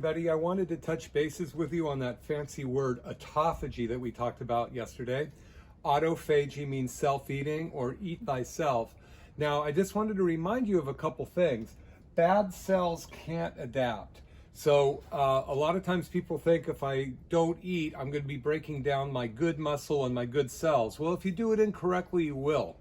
everybody. I wanted to touch bases with you on that fancy word autophagy that we talked about yesterday. Autophagy means self-eating or eat thyself. Now, I just wanted to remind you of a couple things. Bad cells can't adapt. So a lot of times people think if I don't eat, I'm going to be breaking down my good muscle and my good cells. Well, if you do it incorrectly, you will.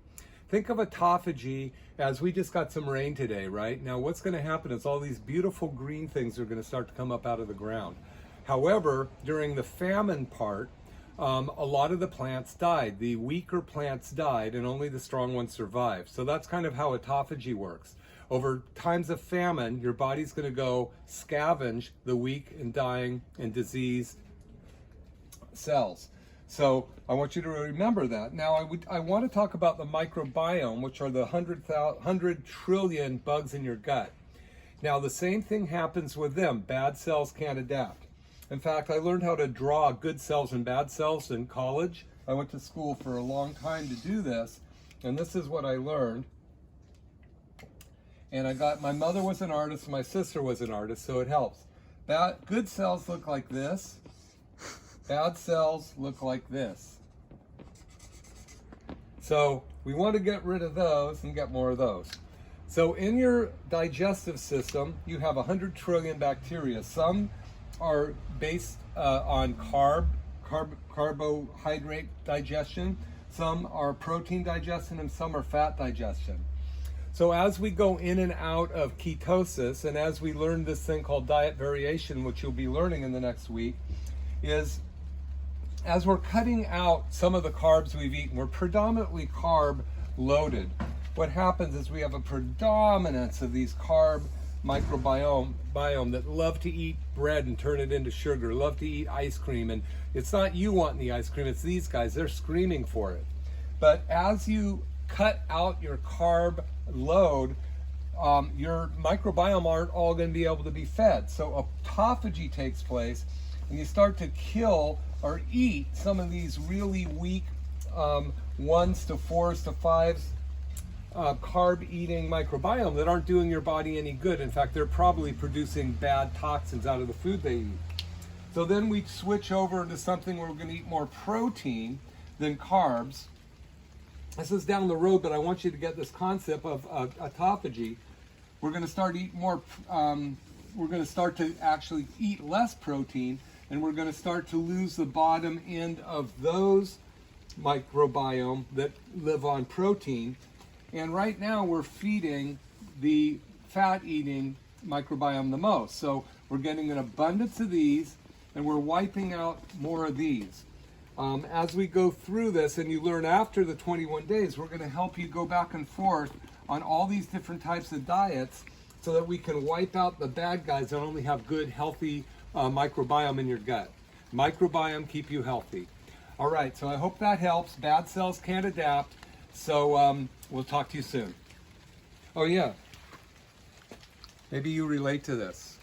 Think of autophagy as we just got some rain today, right? Now what's going to happen is all these beautiful green things are going to start to come up out of the ground. However, during the famine part, a lot of the plants died. The weaker plants died and only the strong ones survived. So that's kind of how autophagy works. Over times of famine, your body's going to go scavenge the weak and dying and diseased cells. So I want you to remember that. Now I want to talk about the microbiome, which are the 100 trillion bugs in your gut. Now the same thing happens with them. Bad cells can't adapt. In fact, I learned how to draw good cells and bad cells in college. I went to school for a long time to do this, and this is what I learned. And my mother was an artist, my sister was an artist, so it helps. Good cells look like this. Bad cells look like this. So we want to get rid of those and get more of those. So in your digestive system, you have 100 trillion bacteria. Some are based on carbohydrate digestion. Some are protein digestion, and some are fat digestion. So as we go in and out of ketosis, and as we learn this thing called diet variation, which you'll be learning in the next week, is as we're cutting out some of the carbs we've eaten, we're predominantly carb loaded. What happens is we have a predominance of these carb microbiome that love to eat bread and turn it into sugar, love to eat ice cream, and it's not you wanting the ice cream, it's these guys, they're screaming for it. But as you cut out your carb load, your microbiome aren't all going to be able to be fed. So autophagy takes place, and you start to kill or eat some of these really weak 1s to 4s to 5s carb eating microbiome that aren't doing your body any good. In fact, they're probably producing bad toxins out of the food they eat. So then we switch over to something where we're going to eat more protein than carbs. This is down the road, but I want you to get this concept of autophagy. We're going to start eating more. We're going to start to actually eat less protein, and we're going to start to lose the bottom end of those microbiome that live on protein. And right now we're feeding the fat-eating microbiome the most. So we're getting an abundance of these, and we're wiping out more of these. As we go through this, and you learn after the 21 days, we're going to help you go back and forth on all these different types of diets so that we can wipe out the bad guys that only have good, healthy microbiome in your gut. Microbiome keep you healthy. All right, so I hope that helps. Bad cells can't adapt, so we'll talk to you soon. Oh yeah, maybe you relate to this.